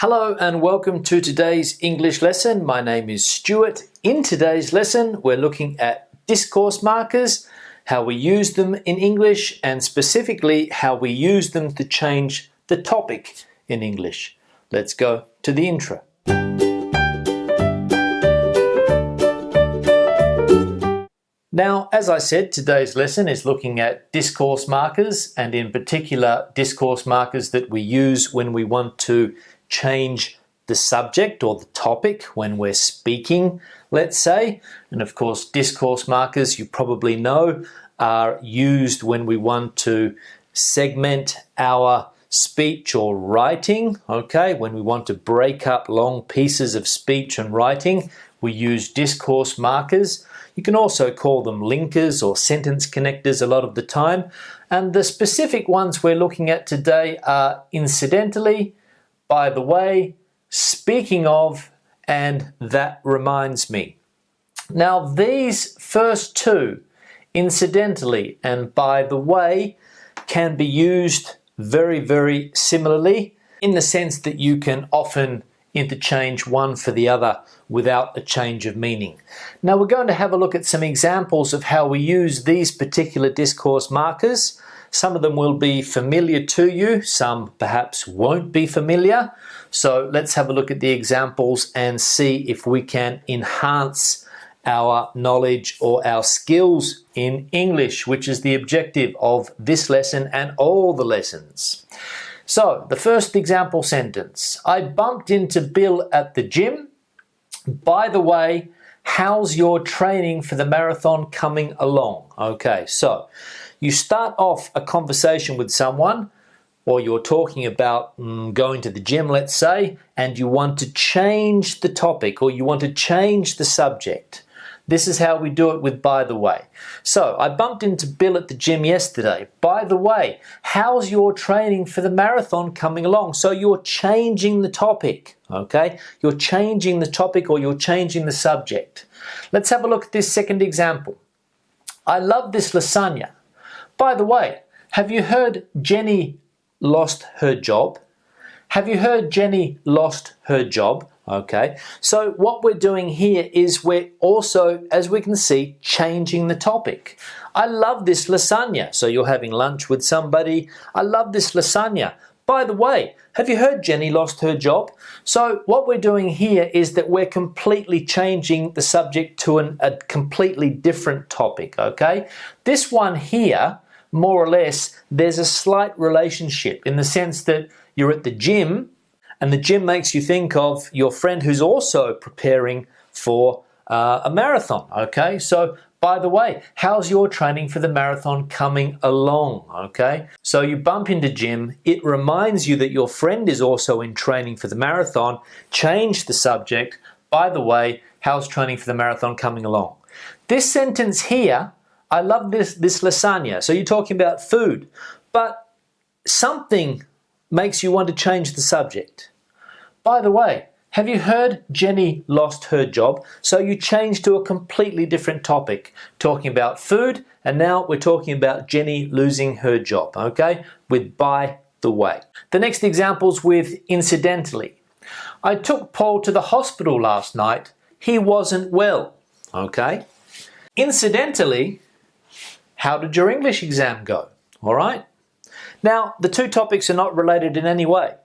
Hello and welcome to today's English lesson. My name is Stuart. In today's lesson, we're looking at discourse markers, how we use them in English, and specifically how we use them to change the topic in English. Let's go to the intro. Now, as I said, today's lesson is looking at discourse markers, and in particular, discourse markers that we use when we want to change the subject or the topic when we're speaking, let's say. And of course, discourse markers, you probably know, are used when we want to segment our speech or writing, okay? When we want to break up long pieces of speech and writing, we use discourse markers. You can also call them linkers or sentence connectors a lot of the time. And the specific ones we're looking at today are incidentally, by the way, speaking of, and that reminds me. Now these first two, incidentally and by the way, can be used very, very similarly in the sense that you can often interchange one for the other without a change of meaning. Now we're going to have a look at some examples of how we use these particular discourse markers. Some of them will be familiar to you, some perhaps won't be familiar. So let's have a look at the examples and see if we can enhance our knowledge or our skills in English, which is the objective of this lesson and all the lessons. So the first example sentence, I bumped into Bill at the gym. By the way, how's your training for the marathon coming along? Okay, so you start off a conversation with someone, or you're talking about going to the gym, let's say, and you want to change the topic or you want to change the subject. This is how we do it with by the way. So I bumped into Bill at the gym yesterday. By the way, how's your training for the marathon coming along? So you're changing the topic, okay? You're changing the topic or you're changing the subject. Let's have a look at this second example. I love this lasagna. By the way, have you heard Jenny lost her job? Have you heard Jenny lost her job? Okay, so what we're doing here is we're also, as we can see, changing the topic. I love this lasagna. So you're having lunch with somebody. I love this lasagna. By the way, have you heard Jenny lost her job? So what we're doing here is that we're completely changing the subject to a completely different topic, okay? This one here, more or less, there's a slight relationship in the sense that you're at the gym and the gym makes you think of your friend who's also preparing for a marathon, okay? So, by the way, how's your training for the marathon coming along, okay? So you bump into gym, it reminds you that your friend is also in training for the marathon, change the subject, by the way, how's training for the marathon coming along? This sentence here, I love this lasagna. So you're talking about food, but something makes you want to change the subject. By the way, have you heard Jenny lost her job? So you change to a completely different topic, talking about food, and now we're talking about Jenny losing her job, okay? With by the way. The next example's with incidentally. I took Paul to the hospital last night. He wasn't well, okay? Incidentally, how did your English exam go? All right. Now, the two topics are not related in any way,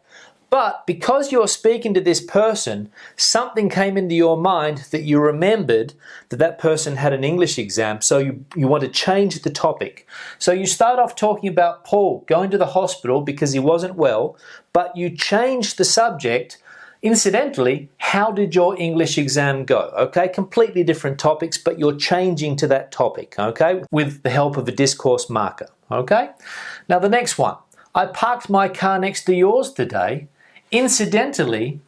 but because you're speaking to this person, something came into your mind that you remembered that that person had an English exam, so you want to change the topic. So you start off talking about Paul going to the hospital because he wasn't well, but you change the subject. Incidentally, how did your English exam go? Okay, completely different topics, but you're changing to that topic, okay, with the help of a discourse marker, okay? Now the next one, I parked my car next to yours today. Incidentally,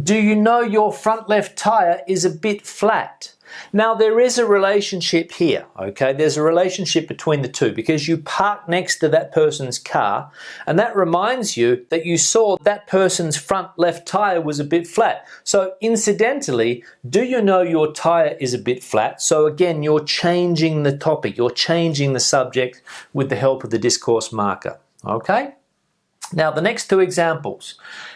do you know your front left tire is a bit flat? Now there is a relationship here, okay? There's a relationship between the two because you park next to that person's car and that reminds you that you saw that person's front left tire was a bit flat. So incidentally, do you know your tire is a bit flat? So again, you're changing the topic, you're changing the subject with the help of the discourse marker, okay? Now, the next two examples,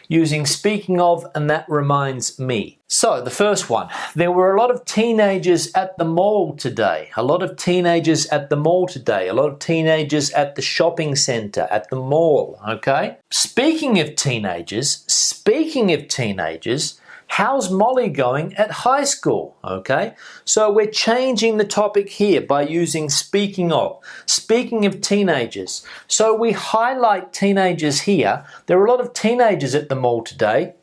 using speaking of and that reminds me. So, the first one, there were a lot of teenagers at the mall today. A lot of teenagers at the mall today. A lot of teenagers at the shopping centre, at the mall, okay? Speaking of teenagers, how's Molly going at high school? Okay, so we're changing the topic here by using speaking of. Speaking of teenagers. So we highlight teenagers here. There are a lot of teenagers at the mall today.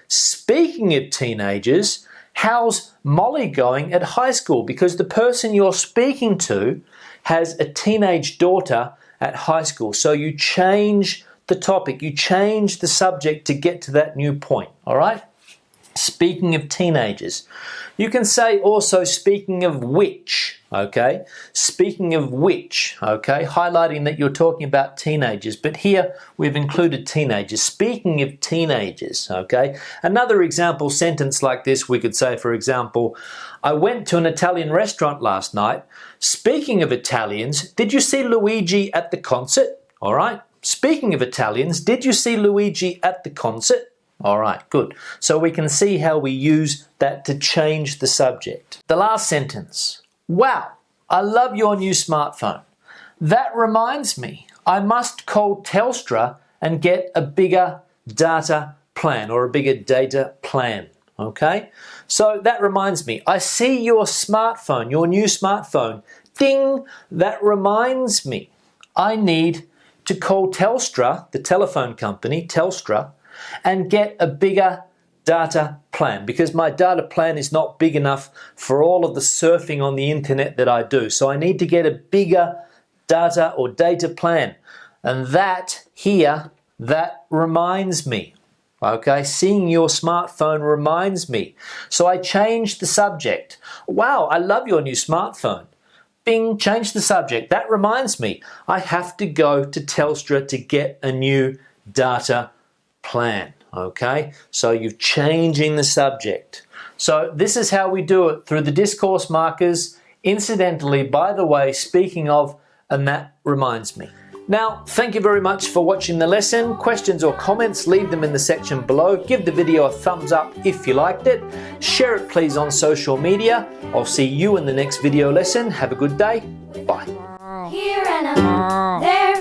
Speaking of teenagers, how's Molly going at high school? Because the person you're speaking to has a teenage daughter at high school. So you change the topic, you change the subject to get to that new point, all right? Speaking of teenagers. You can say also speaking of which, okay? Speaking of which, okay? Highlighting that you're talking about teenagers, but here we've included teenagers. Speaking of teenagers, okay? Another example sentence like this, we could say, for example, I went to an Italian restaurant last night. Speaking of Italians, did you see Luigi at the concert? All right. Speaking of Italians, did you see Luigi at the concert? All right, good. So we can see how we use that to change the subject. The last sentence. Wow, I love your new smartphone. That reminds me, I must call Telstra and get a bigger data plan or a bigger data plan. Okay? So that reminds me, I see your smartphone, your new smartphone. Ding, that reminds me, I need to call Telstra, the telephone company, Telstra, and get a bigger data plan because my data plan is not big enough for all of the surfing on the internet that I do. So I need to get a bigger data or data plan. And that here, that reminds me. Okay, seeing your smartphone reminds me. So I changed the subject. Wow, I love your new smartphone. Bing, change the subject. That reminds me, I have to go to Telstra to get a new data plan. Okay, so you're changing the subject. So this is how we do it through the discourse markers. Incidentally, by the way, speaking of, and that reminds me. Now, thank you very much for watching the lesson. Questions or comments, leave them in the section below. Give the video a thumbs up if you liked it. Share it please on social media. I'll see you in the next video lesson. Have a good day. Bye. Here and there.